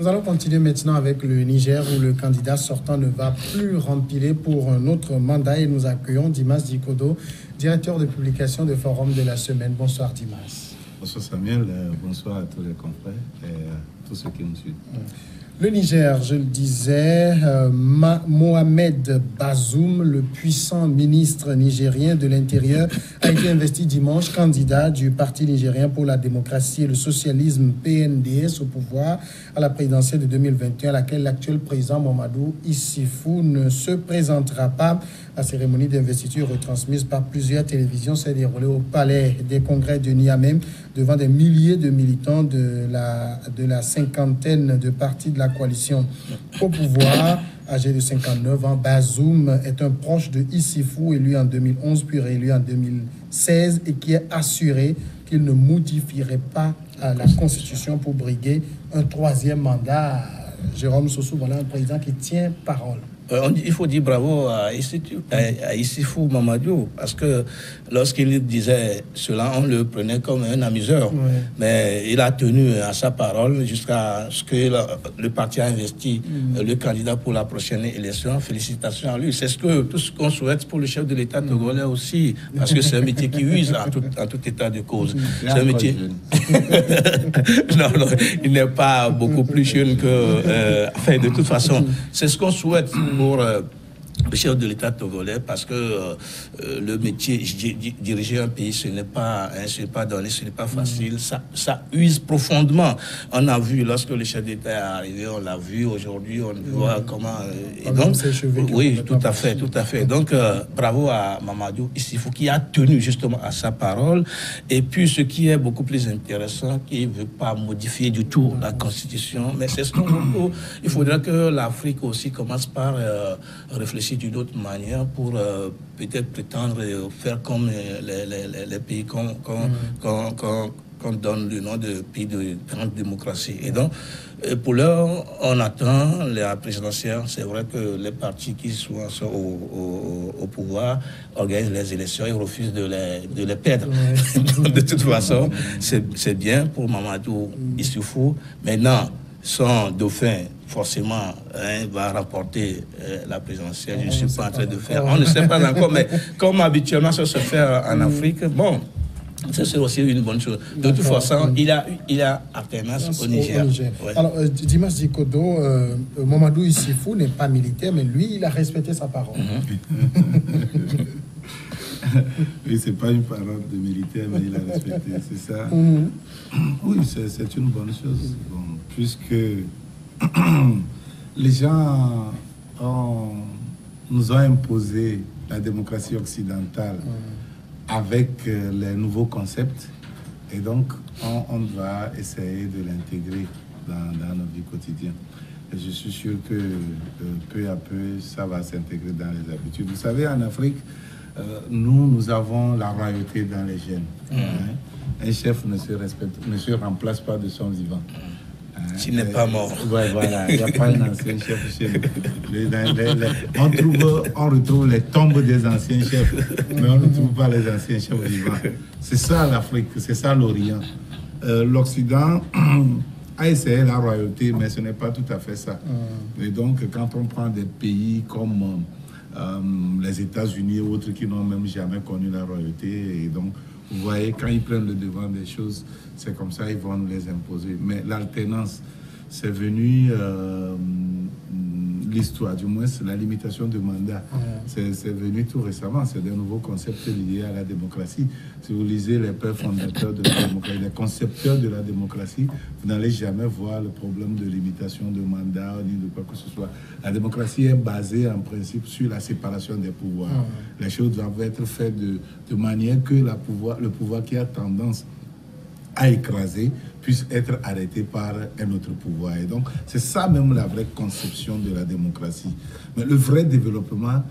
Nous allons continuer maintenant avec le Niger où le candidat sortant ne va plus rempiler pour un autre mandat et nous accueillons Dimas Dikodo, directeur de publication de Forum de la Semaine. Bonsoir Dimas. Bonsoir Samuel, bonsoir à tous les confrères et à tous ceux qui nous suivent. Le Niger, je le disais, Mohamed Bazoum, le puissant ministre nigérien de l'Intérieur, a été investi dimanche candidat du Parti nigérien pour la démocratie et le socialisme PNDS au pouvoir à la présidentielle de 2021, à laquelle l'actuel président Mamadou Issifou ne se présentera pas. La cérémonie d'investiture retransmise par plusieurs télévisions s'est déroulée au palais des congrès de Niamey devant des milliers de militants de la cinquantaine de partis de la coalition au pouvoir. Âgé de 59 ans, Bazoum est un proche de Issifou, élu en 2011 puis réélu en 2016 et qui est assuré qu'il ne modifierait pas la Constitution pour briguer un troisième mandat. Jérôme Sossou, voilà un président qui tient parole. Il faut dire bravo à Issifou Mamadou, parce que lorsqu'il disait cela, on le prenait comme un amuseur. Ouais. Mais il a tenu à sa parole jusqu'à ce que le parti a investi le candidat pour la prochaine élection. Félicitations à lui. C'est tout ce qu'on souhaite pour le chef de l'État togolais aussi, parce que c'est un métier qui use en tout état de cause. C'est un métier... non, il n'est pas beaucoup plus jeune que... enfin, de toute façon, c'est ce qu'on souhaite pour le chef de l'État togolais, parce que le métier, diriger un pays, ce n'est pas donné, ce n'est pas facile, ça use profondément. On a vu, lorsque le chef d'État est arrivé, on l'a vu, aujourd'hui, on voit comment... et donc, oui, tout à fait. Donc, bravo à Mamadou Issifou, qui a tenu justement à sa parole. Et puis, ce qui est beaucoup plus intéressant, qui ne veut pas modifier du tout la Constitution, mais c'est ce qu'on veut. Il faudrait que l'Afrique aussi commence par réfléchir d'une autre manière pour peut-être prétendre faire comme les pays qu'on donne le nom de pays de grande démocratie. Et donc, pour l'heure, on attend la présidentielle. C'est vrai que les partis qui sont au pouvoir organisent les élections et refusent de les perdre. De toute façon, c'est bien pour Mamadou Issifou. Maintenant, son dauphin, forcément, va remporter la présidentielle. Je ne suis pas en train de faire. On ne sait pas encore, mais comme habituellement ça se fait en Afrique, bon, ça c'est aussi une bonne chose. De toute façon, il a alternance au Niger. Ouais. Alors, Dimas Dikodo, Mamadou Issifou n'est pas militaire, mais lui, il a respecté sa parole. Oui, c'est pas une parole de militaire, mais il a respecté, c'est ça. Oui, c'est une bonne chose. Bon, puisque les gens nous ont imposé la démocratie occidentale avec les nouveaux concepts, et donc on va essayer de l'intégrer dans notre vie quotidienne. Et je suis sûr que peu à peu, ça va s'intégrer dans les habitudes. Vous savez, en Afrique, nous avons la royauté dans les gènes. Un chef ne se remplace pas de son vivant. S'il n'est pas mort. Ouais, voilà, il n'y a pas un ancien chef chez nous. On retrouve les tombes des anciens chefs, mais on ne trouve pas les anciens chefs vivants. C'est ça l'Afrique, c'est ça l'Orient. L'Occident a essayé la royauté, mais ce n'est pas tout à fait ça. Et donc, quand on prend des pays comme les États-Unis et autres qui n'ont même jamais connu la royauté, et donc, vous voyez, quand ils prennent le devant des choses, c'est comme ça, ils vont nous les imposer. Mais l'alternance, c'est venu, l'histoire, du moins, c'est la limitation de mandat. C'est venu tout récemment, c'est des nouveaux concepts liés à la démocratie. Si vous lisez les pères fondateurs de la démocratie, les concepteurs de la démocratie, vous n'allez jamais voir le problème de limitation de mandat ni de quoi que ce soit. La démocratie est basée en principe sur la séparation des pouvoirs. Les choses doivent être faites de manière que le pouvoir qui a tendance à écraser puisse être arrêté par un autre pouvoir. Et donc, c'est ça même la vraie conception de la démocratie. Mais le vrai développement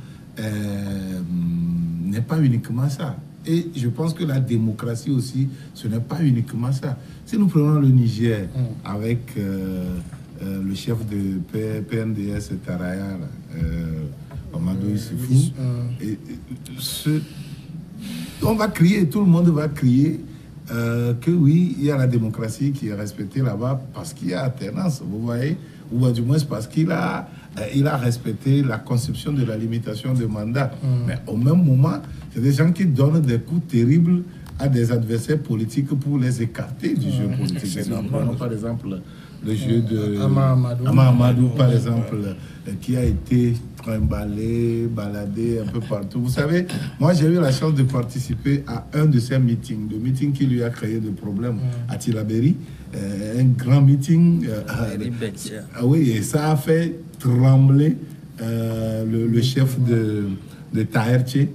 n'est pas uniquement ça. Et je pense que la démocratie aussi, ce n'est pas uniquement ça. Si nous prenons le Niger avec le chef de PNDS Taraya, Mamadou Issifou, on va crier, tout le monde va crier. que oui, il y a la démocratie qui est respectée là-bas parce qu'il y a alternance, vous voyez, ou du moins parce qu'il a respecté la conception de la limitation de mandat. Mais au même moment, c'est des gens qui donnent des coups terribles à des adversaires politiques pour les écarter du jeu politique. Par exemple, le jeu de Amar Amadou, par exemple, qui a été trimballé, baladé un peu partout. Vous savez, moi j'ai eu la chance de participer à un de ces meetings, le meeting qui lui a créé des problèmes à Tillabéri, un grand meeting. Oui, et ça a fait trembler le chef de Taherche,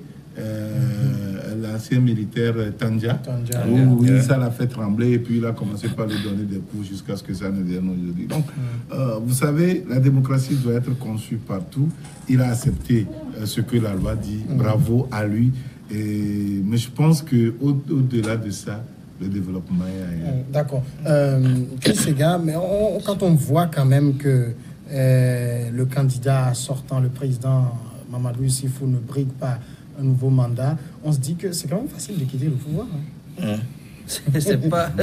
l'ancien militaire Tandja. Oui, ça l'a fait trembler et puis il a commencé par lui donner des coups jusqu'à ce que ça ne vienne aujourd'hui. Donc, vous savez, la démocratie doit être conçue partout. Il a accepté ce que la loi dit. Bravo à lui. Mais je pense qu'au-delà de ça, le développement est ailleurs. D'accord. Chris Sega, mais quand on voit quand même que le candidat sortant, le président Mamadou Issifou, ne brigue pas un nouveau mandat, on se dit que c'est quand même facile de quitter le pouvoir. Il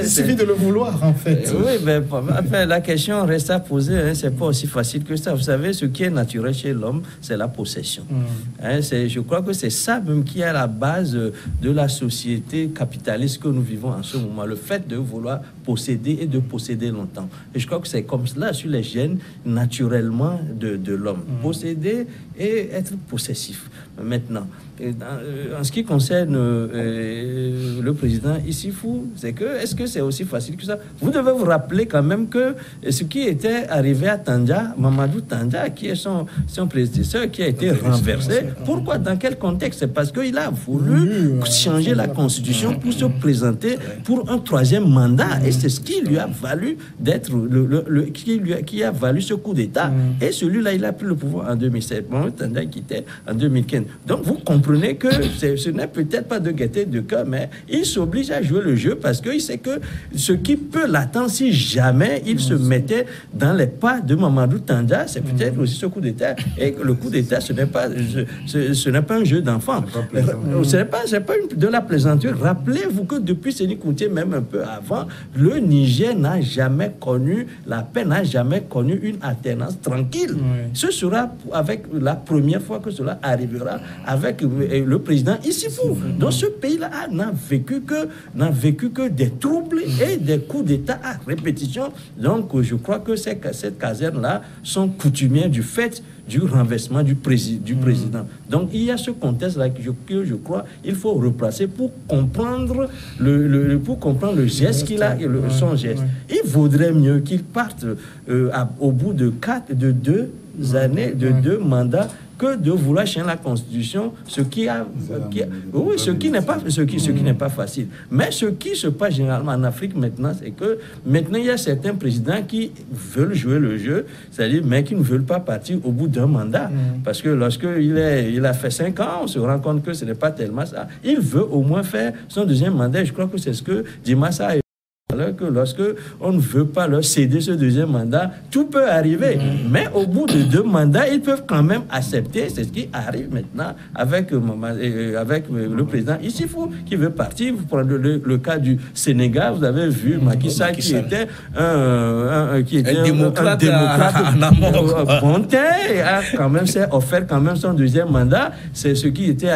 suffit de le vouloir, en fait. Oui, mais enfin, la question reste à poser. C'est pas aussi facile que ça. Vous savez, ce qui est naturel chez l'homme, c'est la possession. Je crois que c'est ça même qui est à la base de la société capitaliste que nous vivons en ce moment. Le fait de vouloir posséder et de posséder longtemps. Et je crois que c'est comme cela sur les gènes naturellement de l'homme. Posséder et être possessif. Maintenant, en ce qui concerne le président Issifou, c'est que, est-ce que c'est aussi facile que ça? Vous devez vous rappeler quand même que ce qui était arrivé à Tandja, Mamadou Tandja, qui est son prédécesseur, qui a été renversé. Pourquoi? Dans quel contexte? C'est parce qu'il a voulu changer la constitution pour se présenter pour un troisième mandat. Et c'est ce qui lui a valu d'être qui a valu ce coup d'État. Et celui-là, il a pris le pouvoir en 2007. Mamadou Tandja quittait en 2015. Donc, vous comprenez que ce n'est peut-être pas de gaieté de cœur, mais il s'oblige à jouer le jeu parce qu'il sait que ce qui peut l'attendre si jamais il se mettait dans les pas de Mamadou Tandja, c'est peut-être aussi ce coup d'État. Et le coup d'État, ce n'est pas un jeu d'enfant. Ce n'est pas de la plaisanterie. Rappelez-vous que depuis Séni Kounté, même un peu avant, le Niger n'a jamais connu la paix, n'a jamais connu une alternance tranquille. Ce sera avec la première fois que cela arrivera avec le président Issifou. Donc ce pays-là n'a vécu que des troubles et des coups d'État à répétition. Donc je crois que cette caserne-là sont coutumières du fait du renversement du président. Donc il y a ce contexte-là que je crois il faut replacer pour comprendre le geste qu'il a, son geste. Il vaudrait mieux qu'il parte au bout de 2 années, de 2 mandats, que de vouloir changer la Constitution, ce qui n'est pas facile. Mais ce qui se passe généralement en Afrique maintenant, c'est que maintenant il y a certains présidents qui veulent jouer le jeu, c'est-à-dire mais qui ne veulent pas partir au bout d'un mandat, parce que lorsqu'il a fait 5 ans, on se rend compte que ce n'est pas tellement ça. Il veut au moins faire son deuxième mandat. Je crois que c'est ce que Dimassa a alors que lorsque on ne veut pas leur céder ce deuxième mandat, tout peut arriver. Mais au bout de 2 mandats, ils peuvent quand même accepter. C'est ce qui arrive maintenant avec le président Issifou qui veut partir. Vous prenez le cas du Sénégal, vous avez vu Macky Sall qui était un démocrate et a quand même s'est offert quand même son deuxième mandat. C'est ce qui était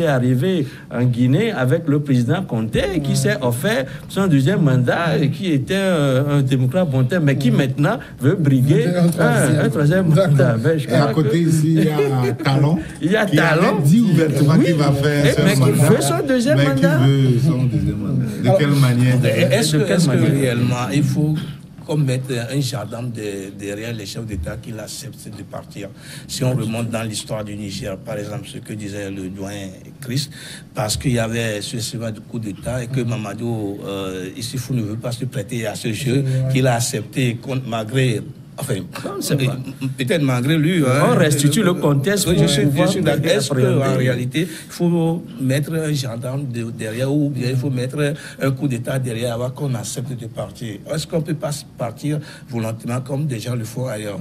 arrivé en Guinée avec le président Conté qui s'est offert son deuxième mandat et qui était un démocrate bon terme, mais qui maintenant veut briguer un troisième mandat. Et à côté ici, il y a Talon. Il y a qui Talon. Dit ouvertement qu'il va faire mais qui veut son deuxième mandat. De quelle manière? Est-ce que réellement il faut comme mettre un gendarme derrière les chefs d'État qui acceptent de partir? Si on remonte dans l'histoire du Niger, par exemple, ce que disait le doyen Chris, parce qu'il y avait ce coup d'État et que Mamadou Issifou ne veut pas se prêter à ce jeu, qu'il a accepté malgré Enfin, peut-être malgré lui. On restitue le contexte. Je suis d'accord. Est-ce qu'en réalité, il faut mettre un gendarme derrière ou bien il faut mettre un coup d'État derrière avant qu'on accepte de partir? Est-ce qu'on ne peut pas partir volontairement comme des gens le font ailleurs?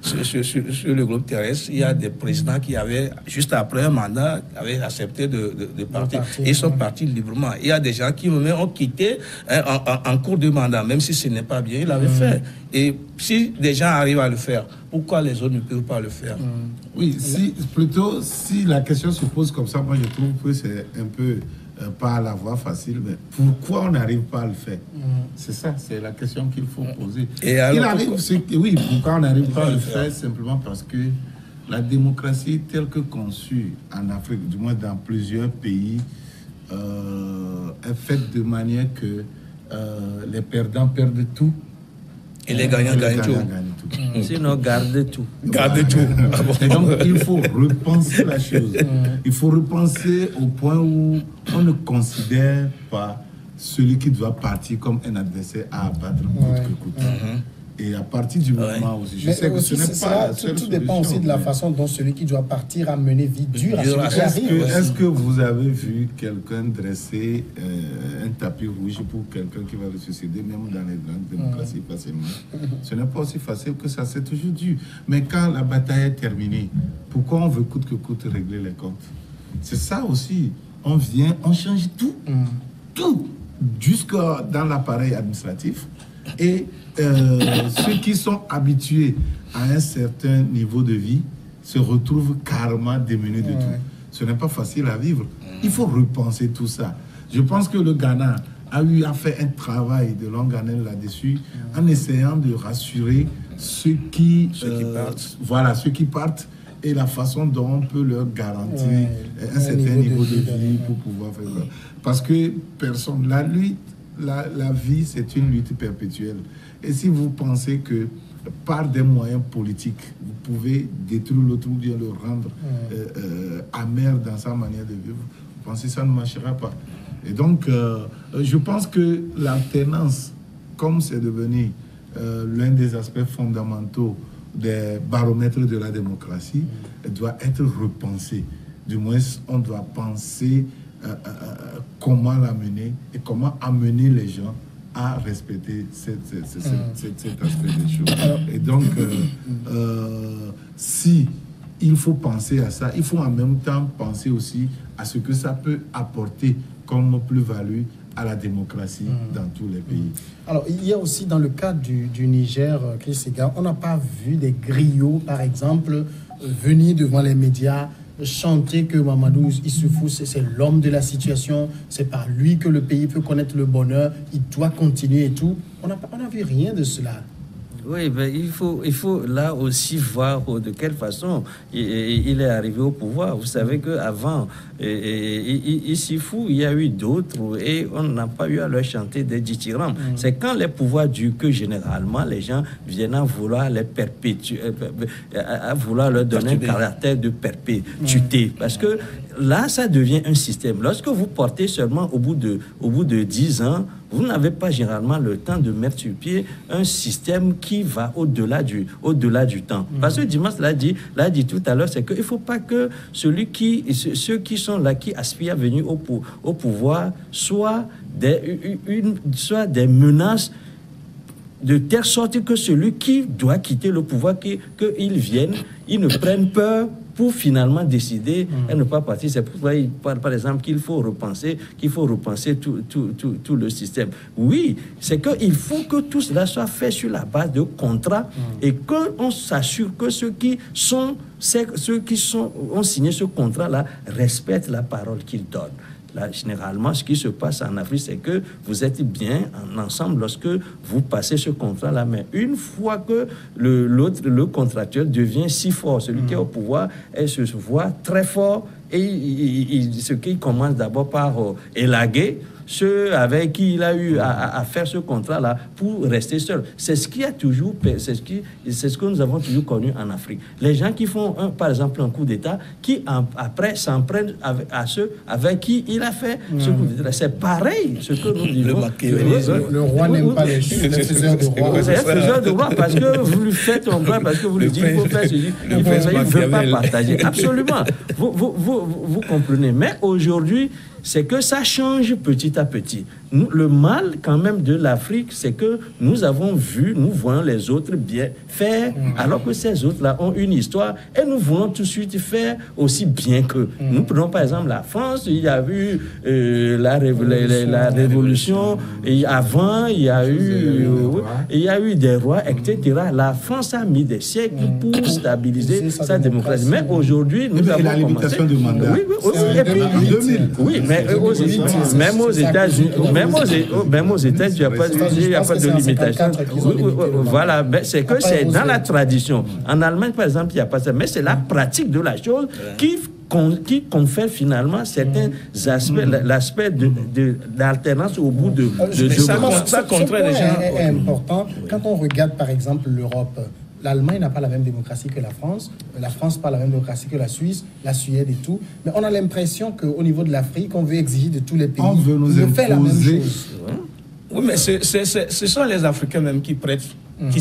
Sur le globe terrestre, il y a des présidents qui avaient, juste après un mandat, avaient accepté de partir. Et ils sont partis librement. Il y a des gens qui ont quitté en cours de mandat, même si ce n'est pas bien, ils l'avaient fait. Et si des gens arrivent à le faire, pourquoi les autres ne peuvent pas le faire? Oui, si la question se pose comme ça, moi je trouve que c'est un peu pas la voie facile, mais pourquoi on n'arrive pas à le faire? C'est ça, c'est la question qu'il faut poser. Et alors, pourquoi on n'arrive pas à le faire? Simplement parce que la démocratie telle que conçue en Afrique, du moins dans plusieurs pays, est faite de manière que les perdants perdent tout. Et les gagnants gagnent tout. Sinon, gardez tout. Gardez tout. Et donc, il faut repenser la chose. Il faut repenser au point où on ne considère pas celui qui doit partir comme un adversaire à abattre coûte que coûte. Et à partir du moment aussi, je sais que ce n'est pas la seule tout dépend aussi de la façon dont celui qui doit partir a mené vie dure à celui qui arrive. Est-ce que vous avez vu quelqu'un dresser un tapis rouge pour quelqu'un qui va le suicider, même dans les grandes démocraties facilement? Ce n'est pas aussi facile que ça, c'est toujours dur. Mais quand la bataille est terminée, pourquoi on veut coûte que coûte régler les comptes? C'est ça aussi. On vient, on change tout. Tout. Jusque dans l'appareil administratif. Et ceux qui sont habitués à un certain niveau de vie se retrouvent carrément démunis de tout. Ce n'est pas facile à vivre. Il faut repenser tout ça. Je pense que le Ghana a eu à faire un travail de longue haleine là-dessus en essayant de rassurer ceux qui partent et la façon dont on peut leur garantir un certain niveau de vie pour pouvoir faire ça. Parce que personne, la vie, c'est une lutte perpétuelle. Et si vous pensez que par des moyens politiques, vous pouvez détruire l'autre ou bien le rendre amer dans sa manière de vivre, vous pensez que ça ne marchera pas. Et donc, je pense que l'alternance, comme c'est devenu l'un des aspects fondamentaux des baromètres de la démocratie, doit être repensée. Du moins, on doit penser comment la mener et comment amener les gens à respecter cet aspect des choses. Et donc, si il faut penser à ça, il faut en même temps penser aussi à ce que ça peut apporter comme plus-value à la démocratie dans tous les pays. Alors, il y a aussi dans le cas du Niger, Chris Sega, on n'a pas vu des griots, par exemple, venir devant les médias chanter que Mamadou Issoufou, c'est l'homme de la situation, c'est par lui que le pays peut connaître le bonheur, il doit continuer et tout. On n'a vu rien de cela. Oui, mais il faut là aussi voir de quelle façon il est arrivé au pouvoir. Vous savez qu'avant, Issoufou, il y a eu d'autres et on n'a pas eu à leur chanter des dithyrambes. C'est quand les pouvoirs durent que généralement les gens viennent à vouloir les perpétuer, à vouloir leur donner un caractère de perpétuité. Parce que là, ça devient un système. Lorsque vous portez seulement au bout de 10 ans, vous n'avez pas généralement le temps de mettre sur pied un système qui va au-delà du temps. Parce que Dimas l'a dit tout à l'heure, c'est qu'il ne faut pas que ceux qui sont là, qui aspirent à venir au pouvoir, soient des menaces de telle sorte que celui qui doit quitter le pouvoir, qu'il vienne, il ne prenne peur pour finalement décider et ne pas partir. C'est pourquoi il parle, par exemple, qu'il faut repenser tout le système. Oui, c'est qu'il faut que tout cela soit fait sur la base de contrats et qu'on s'assure que ceux qui ont signé ce contrat-là respectent la parole qu'ils donnent. Là, généralement, ce qui se passe en Afrique, c'est que vous êtes bien ensemble lorsque vous passez ce contrat-là. Mais une fois que le contractuel devient si fort, celui qui est au pouvoir, elle se voit très fort et ce qu'il commence d'abord par élaguer, ceux avec qui il a eu à faire ce contrat-là pour rester seul. C'est ce qui a toujours, c'est ce que nous avons toujours connu en Afrique. Les gens qui font, par exemple, un coup d'État, qui après s'en prennent à ceux avec qui il a fait ce coup d'État. C'est pareil, ce que nous disons. Le roi n'aime pas les faiseurs de roi. C'est un faiseur de roi parce que vous lui faites un droit, parce que vous lui dites qu'il faut faire ceci. Il ne veut pas partager. Absolument. Vous comprenez. Mais aujourd'hui, c'est que ça change petit à petit. Le mal, quand même, de l'Afrique, c'est que nous voyons les autres bien faire, alors que ces autres-là ont une histoire, et nous voulons tout de suite faire aussi bien qu'eux. Nous prenons, par exemple, la France, il y a eu la révolution, et avant, il y a eu des rois, etc. La France a mis des siècles pour stabiliser sa démocratie. Mais aujourd'hui, nous avons la limitation du mandat. Oui, mais même aux États-Unis, même aux États-Unis, il n'y a pas de limitation. Voilà, c'est que c'est dans la tradition. En Allemagne, par exemple, il n'y a pas ça. Mais c'est la pratique de la chose qui confère finalement certains aspects, l'aspect d'alternance au bout de ça contraint les gens. C'est important. Quand on regarde, par exemple, l'Europe, l'Allemagne n'a pas la même démocratie que la France pas la même démocratie que la Suisse, la Suède et tout. Mais on a l'impression qu'au niveau de l'Afrique, on veut exiger de tous les pays de faire la même chose. Oui, mais ce sont les Africains même qui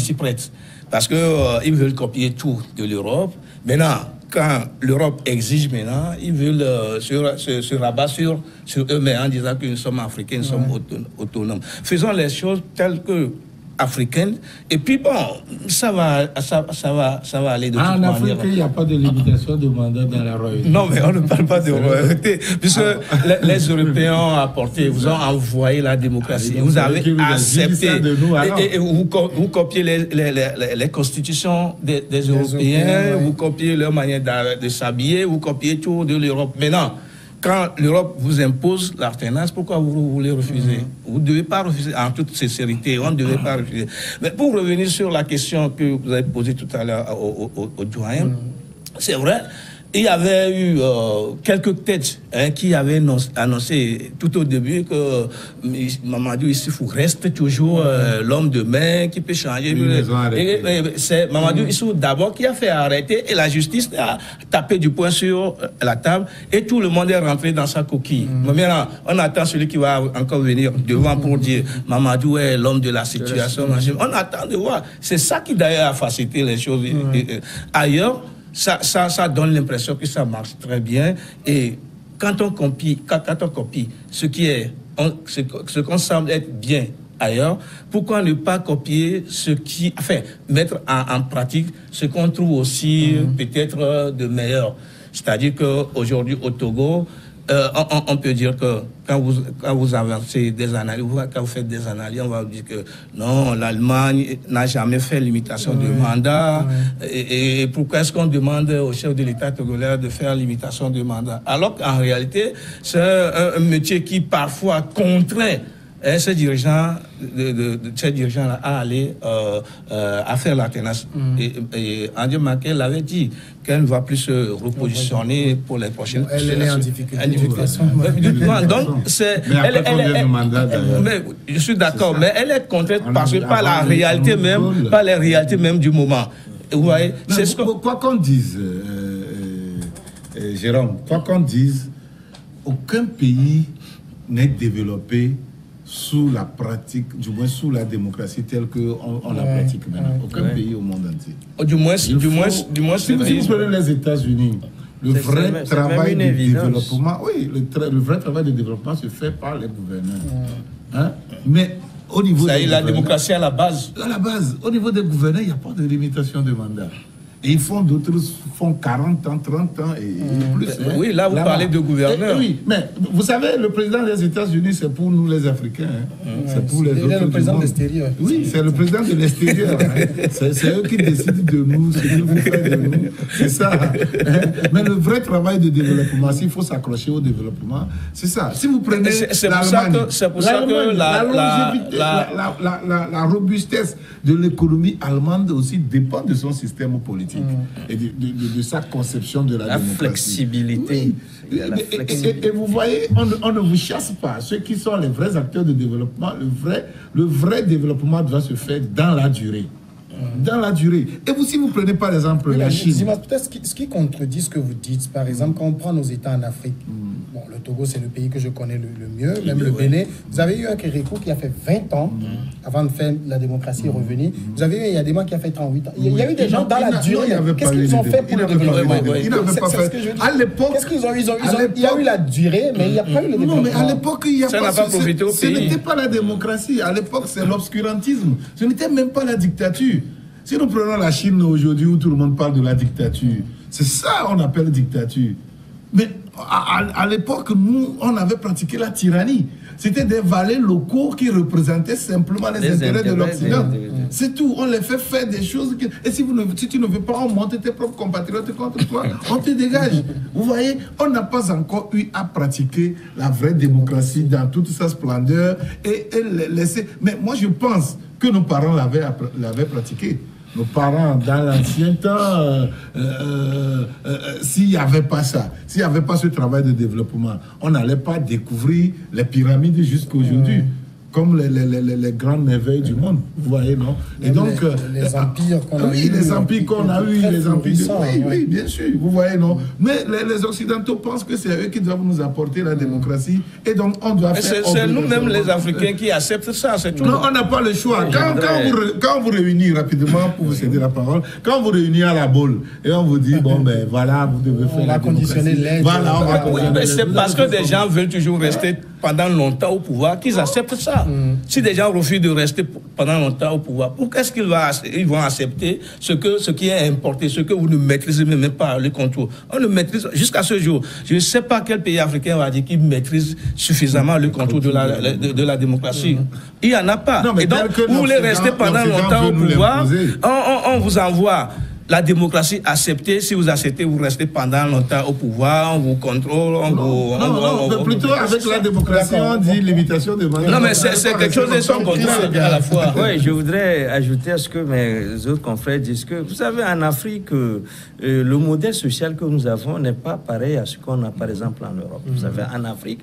s'y prêtent. Parce qu'ils veulent copier tout de l'Europe. Maintenant, quand l'Europe exige maintenant, ils veulent se rabattre sur eux-mêmes en disant que nous sommes Africains, nous sommes autonomes. Faisons les choses telles que africaine, et puis bon, ça va aller de toute manière. En Afrique, il n'y a pas de limitation de mandat dans la royauté. Non, mais on ne parle pas de royauté, puisque les Européens ont apporté, vous ont envoyé la démocratie, vous avez accepté, et vous copiez les constitutions des Européens, vous copiez leur manière de s'habiller, vous copiez tout de l'Europe. Maintenant, quand l'Europe vous impose l'alternance, pourquoi vous voulez refuser? Vous ne devez pas refuser, en toute sincérité, on ne devait pas refuser. Mais pour revenir sur la question que vous avez posée tout à l'heure au doyen, c'est vrai, il y avait eu quelques têtes qui avaient annoncé tout au début que Mamadou Issoufou reste toujours l'homme de main qui peut changer. C'est Mamadou Issoufou d'abord qui a fait arrêter et la justice a tapé du poing sur la table et tout le monde est rentré dans sa coquille. Maintenant, on attend celui qui va encore venir devant pour dire Mamadou est l'homme de la situation. On attend de voir. C'est ça qui d'ailleurs a facilité les choses ailleurs. Ça donne l'impression que ça marche très bien. Et quand on copie ce qu'on semble être bien ailleurs, pourquoi ne pas copier mettre en pratique ce qu'on trouve aussi peut-être de meilleur. C'est-à-dire qu'aujourd'hui au Togo, on peut dire que quand vous avancez des analyses, quand vous faites des analyses, on va vous dire que non, l'Allemagne n'a jamais fait limitation de mandat. Et pourquoi est-ce qu'on demande au chef de l'État togolais de faire limitation de mandat? Alors qu'en réalité, c'est un métier qui parfois contraint ces dirigeants à aller à faire l'alternance. Et André Merkel l'avait dit qu'elle ne va plus se repositionner pour les prochaines. Elle est en difficulté. Donc, je suis d'accord, mais elle est contrainte parce que par la réalité même, par les réalités même du moment. Vous voyez, c'est ce que... Quoi qu'on dise, Jérôme, quoi qu'on dise, aucun pays n'est développé sous la pratique, du moins sous la démocratie telle qu'on la pratique maintenant. Aucun pays au monde entier. Du moins, si vous prenez les États-Unis, le vrai travail de développement, le vrai travail de développement se fait par les gouverneurs. Mais au niveau la démocratie à la base. À la base, au niveau des gouverneurs, il n'y a pas de limitation de mandat. Et d'autres font 40 ans, 30 ans et plus. Oui, là, vous parlez de gouverneurs. Oui, mais vous savez, le président des États-Unis, c'est pour nous les Africains. C'est pour les autres. C'est le président de l'extérieur. Oui, c'est le président de l'extérieur. C'est eux qui décident de nous, ce qu'ils vont faire de nous. C'est ça. Mais le vrai travail de développement, s'il faut s'accrocher au développement, c'est ça. Si vous prenez l'Allemagne, la robustesse de l'économie allemande aussi dépend de son système politique. politique et de sa conception de la démocratie. Flexibilité. Oui. Il y a la flexibilité. Et vous voyez, on ne vous chasse pas. Ceux qui sont les vrais acteurs de développement, le vrai développement doit se faire dans la durée. Dans la durée. Et vous, si vous prenez par exemple la Chine. Peut-être ce qui contredit ce que vous dites, par exemple, quand on prend nos États en Afrique, bon, le Togo, c'est le pays que je connais le mieux, même le Bénin. Vous avez eu un Kérékou qui a fait 20 ans avant de faire la démocratie revenir. Vous avez eu un Yadema qui a fait 38 ans. Il y a eu des gens dans la durée. Qu'est-ce qu'ils ont fait pour le développement? Ils n'avaient pas fait. À l'époque. Qu'est-ce qu'ils ont eu? Il y a eu la durée, mais il n'y a pas eu le développement. Non, mais à l'époque, il n'y a ça n'a pas profité au pays. Ce n'était pas la démocratie. À l'époque, c'est l'obscurantisme. Ce n'était même pas la dictature. Si nous prenons la Chine aujourd'hui où tout le monde parle de la dictature, c'est ça qu'on appelle dictature. Mais à l'époque, nous, on avait pratiqué la tyrannie. C'était des valets locaux qui représentaient simplement les intérêts de l'Occident. C'est tout. On les fait faire des choses. Et si tu ne veux pas, on monte tes propres compatriotes contre toi. On te dégage. Vous voyez, on n'a pas encore eu à pratiquer la vraie démocratie dans toute sa splendeur et laisser. Mais moi, je pense que nos parents l'avaient pratiqué. Nos parents, dans l'ancien temps, s'il n'y avait pas ça, s'il n'y avait pas ce travail de développement, on n'allait pas découvrir les pyramides jusqu'à aujourd'hui, comme les grandes merveilles du monde. Vous voyez, non? Et donc, les empires qu'on a eu. Oui, les empires qu'on a eu, les empires. Oui, bien sûr. Vous voyez, non? Mais les Occidentaux pensent que c'est eux qui doivent nous apporter la démocratie. Et donc, on doit faire. C'est nous-mêmes, les Africains, qui acceptent ça. C'est tout. Non, on n'a pas le choix. Quand vous réunissez rapidement, pour vous céder la parole, quand vous réunissez à la boule, et on vous dit, bon, ben voilà, vous devez faire la conditionner l'aide. Voilà, on va conditionner. C'est parce que des gens veulent toujours rester pendant longtemps au pouvoir qu'ils acceptent ça. Si des gens refusent de rester pendant longtemps au pouvoir, pourquoi est-ce qu'ils vont accepter ce qui est importé, ce que vous ne maîtrisez même pas, le contrôle? On le maîtrise jusqu'à ce jour. Je ne sais pas quel pays africain va dire qu'il maîtrise suffisamment le contrôle de la démocratie. Il n'y en a pas. Non, et donc, vous voulez rester pendant longtemps au pouvoir, on vous envoie la démocratie acceptée. Si vous acceptez, vous restez pendant longtemps au pouvoir, on vous contrôle, mais plutôt avec la démocratie, on dit limitation de mandat. Non, mais c'est quelque chose de son contraire à la fois. Oui, je voudrais ajouter à ce que mes autres confrères disent que, vous savez, en Afrique, le modèle social que nous avons n'est pas pareil à ce qu'on a, par exemple, en Europe. Vous savez, en Afrique,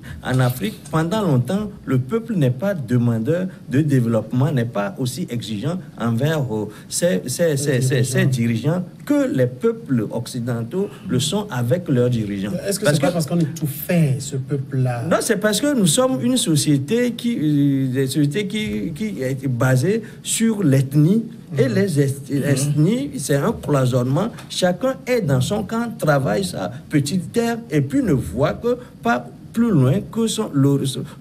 pendant longtemps, le peuple n'est pas demandeur de développement, n'est pas aussi exigeant envers ses dirigeants que les peuples occidentaux le sont avec leurs dirigeants. Est-ce que c'est pas parce qu'on étouffait ce peuple-là? Non, c'est parce que nous sommes une société qui est basée sur l'ethnie. Et les ethnies, c'est un cloisonnement. Chacun est dans son camp, travaille sa petite terre et puis ne voit que pas plus loin que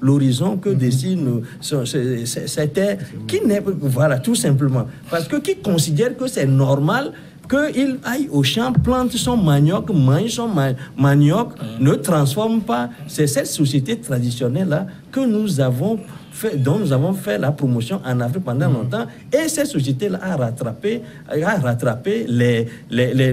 l'horizon que dessine cette terre, qui n'est, voilà, tout simplement. Parce que qui considère que c'est normal qu'il aille au champ, plante son manioc, mange son manioc, ne transforme pas. C'est cette société traditionnelle-là que nous avons dont nous avons fait la promotion en Afrique pendant longtemps, et cette société-là a rattrapé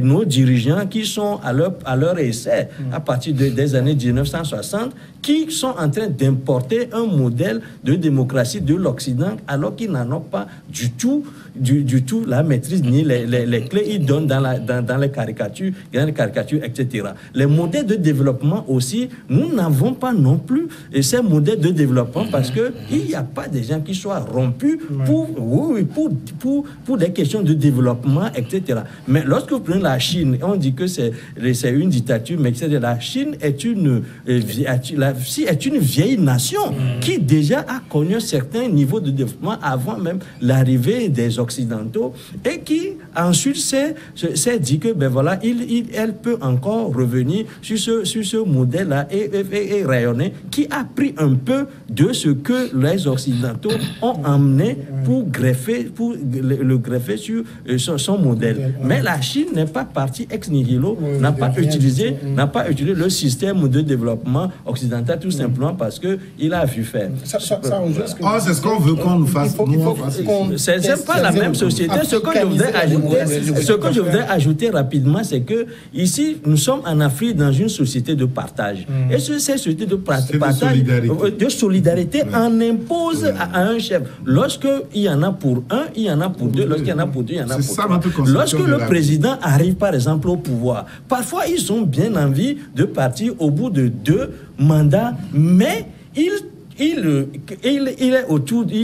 nos dirigeants qui sont à leur essai à partir des années 1960, qui sont en train d'importer un modèle de démocratie de l'Occident alors qu'ils n'en ont pas du tout la maîtrise ni les clés. Ils donnent dans les caricatures, etc. Les modèles de développement aussi, nous n'avons pas non plus ces modèles de développement parce que il n'y a pas des gens qui soient rompus pour des questions de développement, etc. Mais lorsque vous prenez la Chine, on dit que c'est une dictature, mais etc. La Chine est une vieille nation qui déjà a connu un certain niveau de développement avant même l'arrivée des Occidentaux et qui ensuite s'est dit que ben voilà, elle peut encore revenir sur ce modèle-là et rayonner, qui a pris un peu de ce que les Occidentaux ont amené pour le greffer sur son modèle. Mais la Chine n'est pas partie ex nihilo, n'a pas utilisé le système de développement occidental tout simplement parce qu'il a vu faire. C'est ce qu'on veut qu'on nous fasse. C'est pas la même société. Ce que je voudrais ajouter rapidement, c'est que ici, nous sommes en Afrique dans une société de partage. Et cette société de partage, de solidarité, en impose à un chef. Lorsqu'il y en a pour un, il y en a pour deux. Lorsqu'il y en a pour deux, il y en a pour trois. Lorsque le président arrive, par exemple, au pouvoir, parfois, ils ont bien envie de partir au bout de 2 mandats, mais il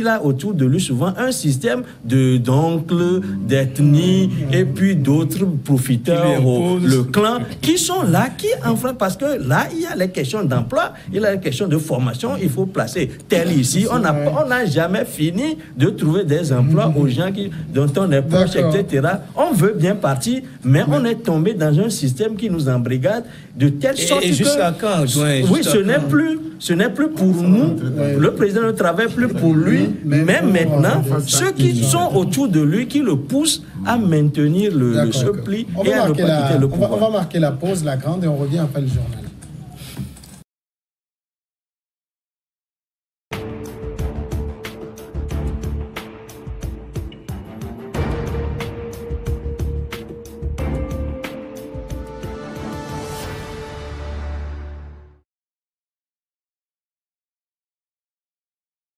a autour de lui souvent un système d'oncles, d'ethnie et puis d'autres profiteurs, le clan, qui sont là, qui enfreignent, parce que là, il y a les questions d'emploi, il y a les questions de formation, il faut placer tel ici. On n'a jamais fini de trouver des emplois aux gens dont on est proche, etc. On veut bien partir, mais on est tombé dans un système qui nous embrigade de telle sorte que... Jusqu'à quand, oui, ce n'est plus pour nous. Le président ne travaille plus pour lui, mais maintenant, ceux qui sont autour de lui, qui le poussent à maintenir ce pli et à ne pas quitter le pouvoir. On va marquer la pause, la grande, et on revient après le journal.